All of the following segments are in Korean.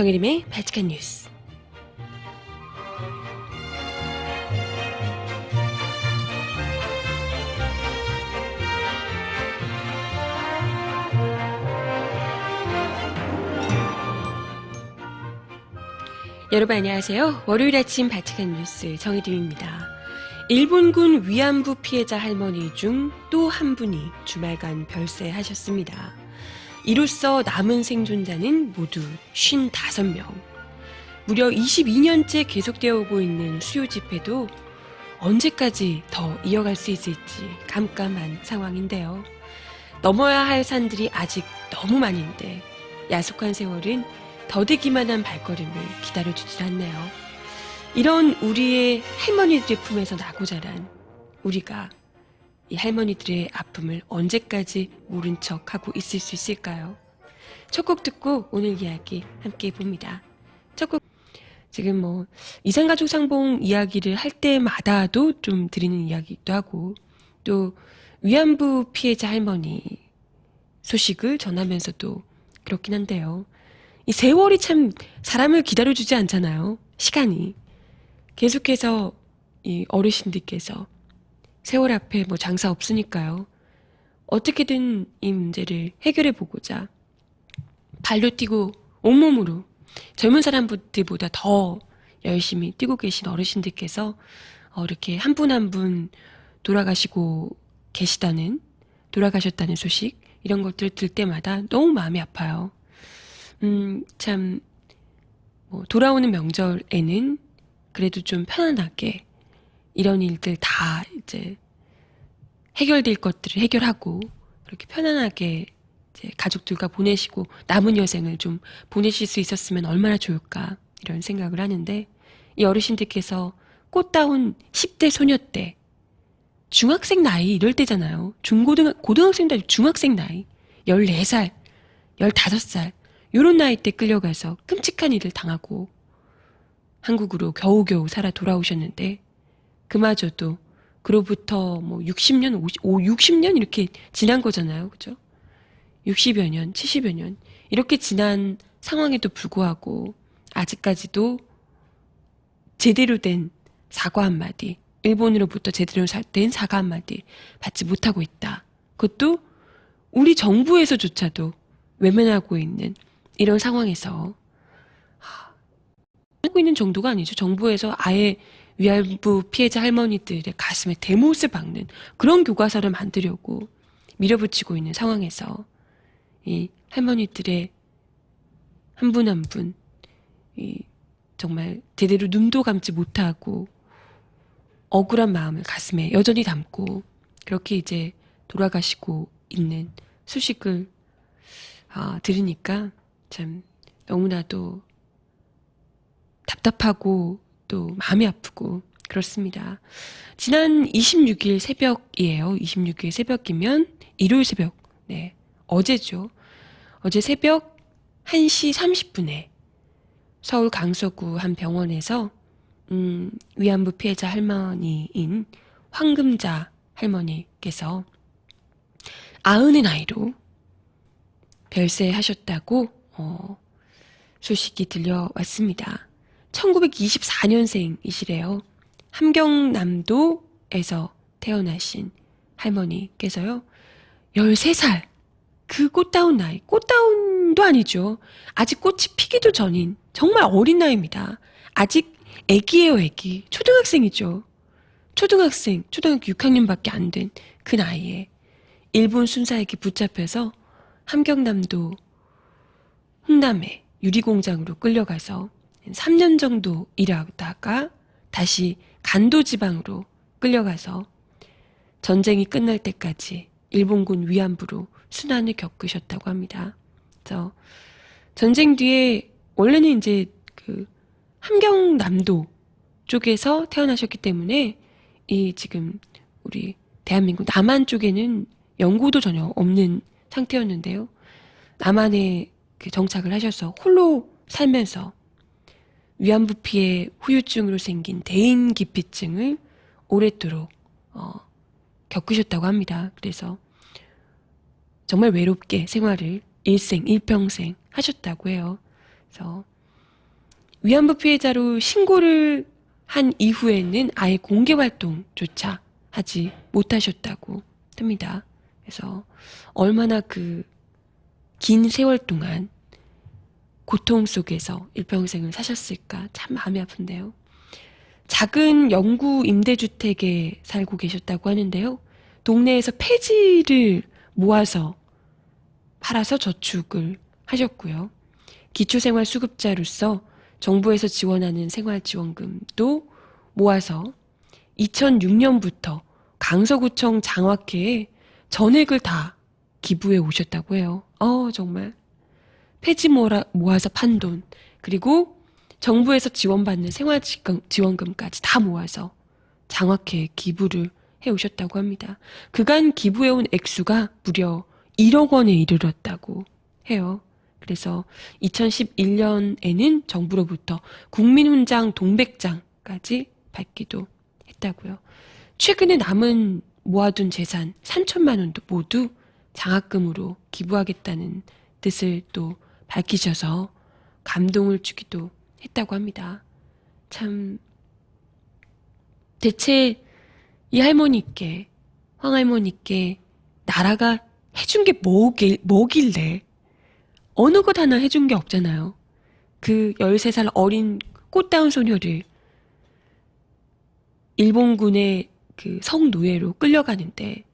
정혜림의 발칙한 뉴스. 여러분 안녕하세요. 월요일 아침 발칙한 뉴스 정혜림입니다. 일본군 위안부 피해자 할머니 중 또 한 분이 주말간 별세하셨습니다. 이로써 남은 생존자는 모두 55명. 무려 22년째 계속되어 오고 있는 수요 집회도 언제까지 더 이어갈 수 있을지 깜깜한 상황인데요. 넘어야 할 산들이 아직 너무 많은데 야속한 세월은 더디기만 한 발걸음을 기다려주질 않네요. 이런 우리의 할머니들의 품에서 나고 자란 우리가 이 할머니들의 아픔을 언제까지 모른 척하고 있을 수 있을까요? 첫 곡 듣고 오늘 이야기 함께 해봅니다. 첫 곡, 지금 이산가족 상봉 이야기를 할 때마다도 좀 드리는 이야기도 하고 또 위안부 피해자 할머니 소식을 전하면서도 그렇긴 한데요. 이 세월이 참 사람을 기다려주지 않잖아요. 시간이. 계속해서 이 어르신들께서 세월 앞에 장사 없으니까요. 어떻게든 이 문제를 해결해 보고자 발로 뛰고 온몸으로 젊은 사람들보다 더 열심히 뛰고 계신 어르신들께서 이렇게 한 분 한 분 돌아가셨다는 소식, 이런 것들을 들 때마다 너무 마음이 아파요. 참, 돌아오는 명절에는 그래도 좀 편안하게 이런 일들 다 이제 해결될 것들을 해결하고 그렇게 편안하게 이제 가족들과 보내시고 남은 여생을 좀 보내실 수 있었으면 얼마나 좋을까 이런 생각을 하는데, 이 어르신들께서 꽃다운 10대 소녀 때 중학생 나이 이럴 때잖아요. 고등학생도 아니고 중학생 나이 14살, 15살 요런 나이 때 끌려가서 끔찍한 일을 당하고 한국으로 겨우겨우 살아 돌아오셨는데, 그마저도 그로부터 60년, 60년 이렇게 지난 거잖아요. 그죠? 60여 년, 70여 년 이렇게 지난 상황에도 불구하고 아직까지도 제대로 된 사과 한마디, 일본으로부터 제대로 된 사과 한마디 받지 못하고 있다. 그것도 우리 정부에서조차도 외면하고 있는 이런 상황에서 하고 있는 정도가 아니죠. 정부에서 아예 위안부 피해자 할머니들의 가슴에 대못을 박는 그런 교과서를 만들려고 밀어붙이고 있는 상황에서 이 할머니들의 한 분 한 분 정말 제대로 눈도 감지 못하고 억울한 마음을 가슴에 여전히 담고 그렇게 이제 돌아가시고 있는 소식을 들으니까 참 너무나도 답답하고 또 마음이 아프고 그렇습니다. 지난 26일 새벽이에요. 26일 새벽이면 일요일 새벽, 네, 어제죠. 어제 새벽 1시 30분에 서울 강서구 한 병원에서 위안부 피해자 할머니인 황금자 할머니께서 90의 나이로 별세하셨다고 소식이 들려왔습니다. 1924년생이시래요. 함경남도에서 태어나신 할머니께서요. 13살, 그 꽃다운 나이, 꽃다운도 아니죠. 아직 꽃이 피기도 전인 정말 어린 나이입니다. 아직 애기예요, 애기. 초등학생이죠. 초등학교 6학년밖에 안 된 그 나이에 일본 순사에게 붙잡혀서 함경남도 흥남의 유리공장으로 끌려가서 3년 정도 일하다가 다시 간도지방으로 끌려가서 전쟁이 끝날 때까지 일본군 위안부로 순환을 겪으셨다고 합니다. 그래서 전쟁 뒤에 원래는 이제 그 함경남도 쪽에서 태어나셨기 때문에 이 지금 우리 대한민국 남한 쪽에는 연고도 전혀 없는 상태였는데요. 남한에 정착을 하셔서 홀로 살면서 위안부 피해 후유증으로 생긴 대인기피증을 오랫도록 겪으셨다고 합니다. 그래서 정말 외롭게 생활을 일평생 하셨다고 해요. 그래서 위안부 피해자로 신고를 한 이후에는 아예 공개 활동조차 하지 못하셨다고 합니다. 그래서 얼마나 그 긴 세월 동안 고통 속에서 일평생을 사셨을까 참 마음이 아픈데요. 작은 영구 임대주택에 살고 계셨다고 하는데요. 동네에서 폐지를 모아서 팔아서 저축을 하셨고요. 기초생활수급자로서 정부에서 지원하는 생활지원금도 모아서 2006년부터 강서구청 장학회에 전액을 다 기부해 오셨다고 해요. 정말 폐지 모아서 판 돈, 그리고 정부에서 지원받는 생활지원금까지 다 모아서 장학회에 기부를 해오셨다고 합니다. 그간 기부해온 액수가 무려 1억 원에 이르렀다고 해요. 그래서 2011년에는 정부로부터 국민훈장 동백장까지 받기도 했다고요. 최근에 남은 모아둔 재산 3천만 원도 모두 장학금으로 기부하겠다는 뜻을 또 밝히셔서 감동을 주기도 했다고 합니다. 참 대체 이 할머니께, 황할머니께 나라가 해준 게 뭐길래 어느 것 하나 해준 게 없잖아요. 그 13살 어린 꽃다운 소녀를 일본군의 그 성노예로 끌려가는데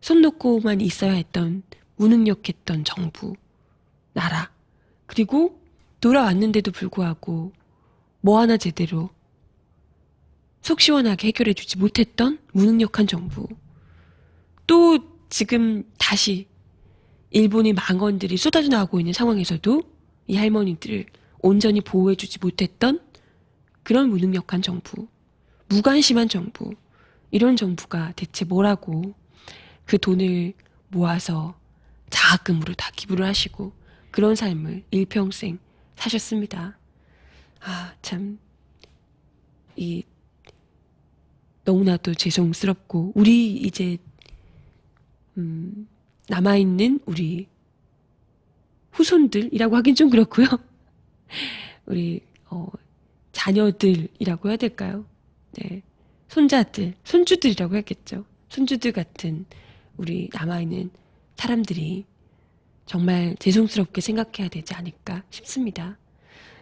손 놓고만 있어야 했던 무능력했던 정부, 나라, 그리고 돌아왔는데도 불구하고 뭐 하나 제대로 속 시원하게 해결해주지 못했던 무능력한 정부, 또 지금 다시 일본의 망언들이 쏟아져 나오고 있는 상황에서도 이 할머니들을 온전히 보호해주지 못했던 그런 무능력한 정부, 무관심한 정부, 이런 정부가 대체 뭐라고 그 돈을 모아서 장학금으로 다 기부를 하시고 그런 삶을 일평생 사셨습니다. 참 너무나도 죄송스럽고, 우리 이제 남아있는 우리 후손들이라고 하긴 좀 그렇고요. 우리 자녀들이라고 해야 될까요? 네, 손자들, 손주들이라고 해야겠죠. 손주들 같은 우리 남아있는 사람들이 정말 죄송스럽게 생각해야 되지 않을까 싶습니다.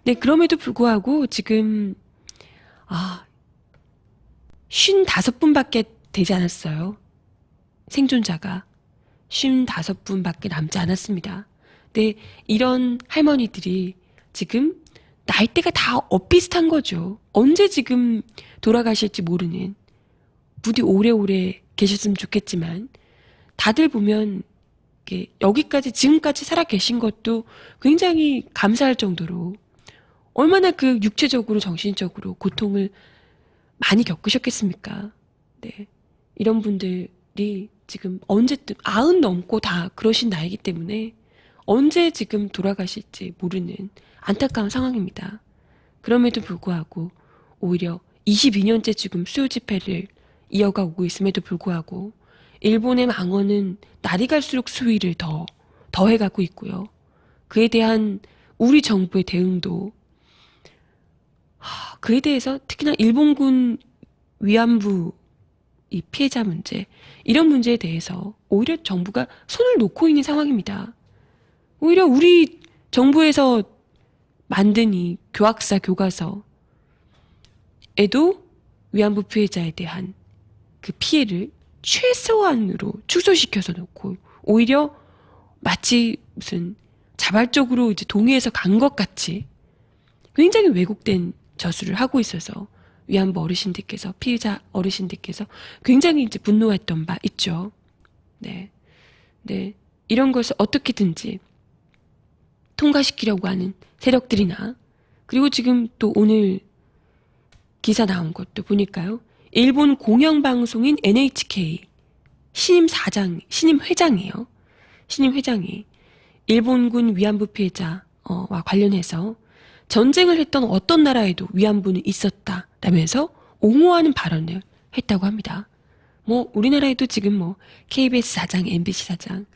네, 그럼에도 불구하고 지금 55분밖에 되지 않았어요. 생존자가 55분밖에 남지 않았습니다. 근데 이런 할머니들이 지금 나이대가 다 엇비슷한 거죠. 언제 지금 돌아가실지 모르는, 부디 오래오래 계셨으면 좋겠지만 다들 보면 여기까지 지금까지 살아 계신 것도 굉장히 감사할 정도로 얼마나 그 육체적으로 정신적으로 고통을 많이 겪으셨겠습니까? 네, 이런 분들이 지금 언제든 90 넘고 다 그러신 나이기 때문에 언제 지금 돌아가실지 모르는 안타까운 상황입니다. 그럼에도 불구하고 오히려 22년째 지금 수요 집회를 이어가 오고 있음에도 불구하고 일본의 망언은 날이 갈수록 수위를 더해가고 있고요. 그에 대한 우리 정부의 대응도, 그에 대해서 특히나 일본군 위안부 이 피해자 문제, 이런 문제에 대해서 오히려 정부가 손을 놓고 있는 상황입니다. 오히려 우리 정부에서 만든 이 교학사 교과서에도 위안부 피해자에 대한 그 피해를 최소한으로 축소시켜서 놓고, 오히려 마치 무슨 자발적으로 이제 동의해서 간 것 같이 굉장히 왜곡된 저술을 하고 있어서 위안부 어르신들께서, 피해자 어르신들께서 굉장히 이제 분노했던 바 있죠. 네, 이런 것을 어떻게든지 통과시키려고 하는 세력들이나, 그리고 지금 또 오늘 기사 나온 것도 보니까요, 일본 공영방송인 NHK 신임 회장이에요. 신임 회장이 일본군 위안부 피해자와 관련해서 전쟁을 했던 어떤 나라에도 위안부는 있었다라면서 옹호하는 발언을 했다고 합니다. 우리나라에도 지금 KBS 사장, MBC 사장,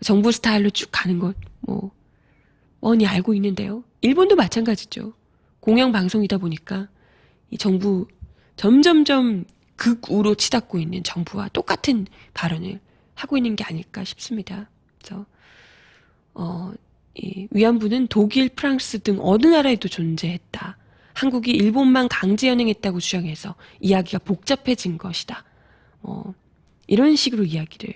정부 스타일로 쭉 가는 것 뻔히 알고 있는데요. 일본도 마찬가지죠. 공영방송이다 보니까 이 정부 점점점 극우로 치닫고 있는 정부와 똑같은 발언을 하고 있는 게 아닐까 싶습니다. 그래서 이 위안부는 독일, 프랑스 등 어느 나라에도 존재했다. 한국이 일본만 강제 연행했다고 주장해서 이야기가 복잡해진 것이다. 이런 식으로 이야기를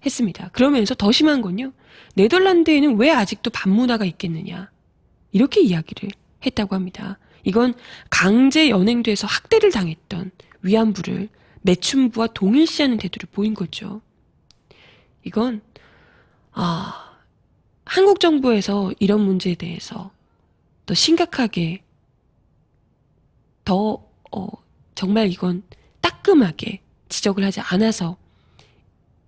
했습니다. 그러면서 더 심한 건요. 네덜란드에는 왜 아직도 반문화가 있겠느냐. 이렇게 이야기를 했다고 합니다. 이건 강제 연행돼서 학대를 당했던 위안부를 매춘부와 동일시하는 태도를 보인 거죠. 이건 한국 정부에서 이런 문제에 대해서 더 심각하게 더 정말 이건 따끔하게 지적을 하지 않아서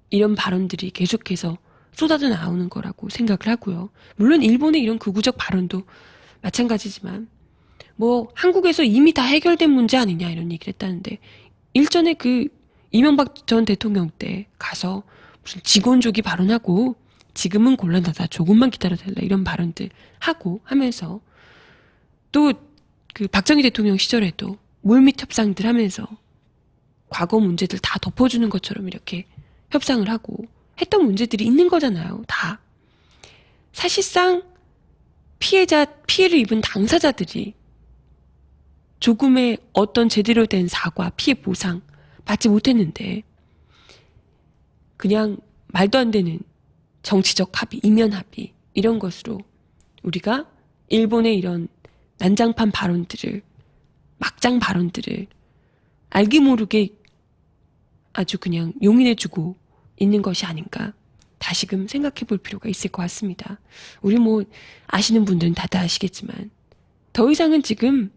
이런 발언들이 계속해서 쏟아져 나오는 거라고 생각을 하고요. 물론 일본의 이런 극우적 발언도 마찬가지지만 뭐 한국에서 이미 다 해결된 문제 아니냐 이런 얘기를 했다는데 일전에 그 이명박 전 대통령 때 가서 무슨 직원족이 발언하고 지금은 곤란하다 조금만 기다려달라 이런 발언들 하고 하면서 또 그 박정희 대통령 시절에도 물밑 협상들 하면서 과거 문제들 다 덮어주는 것처럼 이렇게 협상을 하고 했던 문제들이 있는 거잖아요. 다. 사실상 피해를 입은 당사자들이 조금의 어떤 제대로 된 사과, 피해 보상 받지 못했는데 그냥 말도 안 되는 정치적 합의, 이면 합의 이런 것으로 우리가 일본의 이런 난장판 발언들을 막장 발언들을 알게 모르게 아주 그냥 용인해주고 있는 것이 아닌가 다시금 생각해 볼 필요가 있을 것 같습니다. 우리 뭐 아시는 분들은 다들 아시겠지만 더 이상은 지금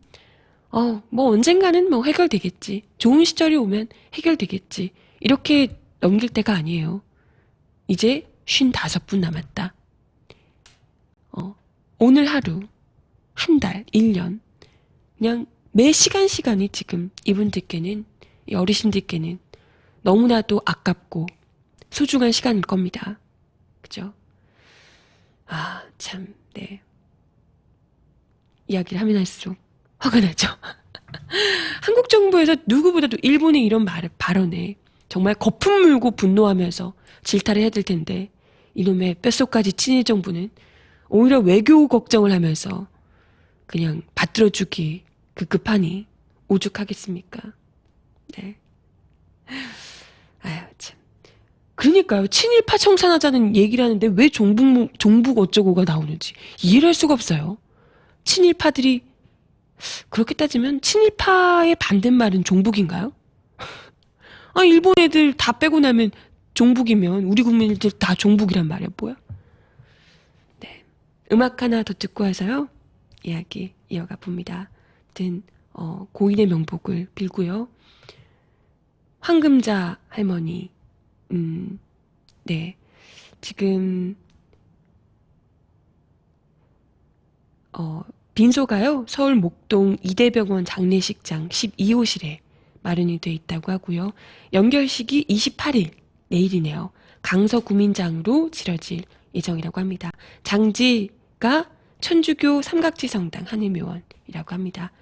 뭐 언젠가는 뭐 해결되겠지. 좋은 시절이 오면 해결되겠지. 이렇게 넘길 때가 아니에요. 이제 55분 남았다. 오늘 하루, 한 달, 1년 그냥 매 시간이 지금 이분들께는 이 어르신들께는 너무나도 아깝고 소중한 시간일 겁니다. 그죠? 참, 네. 이야기를 하면 할수록 화가 나죠. 한국 정부에서 누구보다도 일본의 이런 발언에 정말 거품 물고 분노하면서 질타를 해야 될 텐데 이놈의 뼛속까지 친일 정부는 오히려 외교 걱정을 하면서 그냥 받들어주기 급급하니 오죽하겠습니까? 네. 참. 그러니까요. 친일파 청산하자는 얘기를 하는데 왜 종북 어쩌고가 나오는지 이해를 할 수가 없어요. 친일파들이 그렇게 따지면 친일파의 반대말은 종북인가요? 일본 애들 다 빼고 나면 종북이면 우리 국민들 다 종북이란 말이야 뭐야? 네. 음악 하나 더 듣고 와서요. 이야기 이어가 봅니다. 아무튼 고인의 명복을 빌고요. 황금자 할머니 네. 지금 빈소가요. 서울 목동 이대병원 장례식장 12호실에 마련이 돼 있다고 하고요. 연결식이 28일 내일이네요. 강서구민장으로 치러질 예정이라고 합니다. 장지가 천주교 삼각지 성당 하늘묘원이라고 합니다.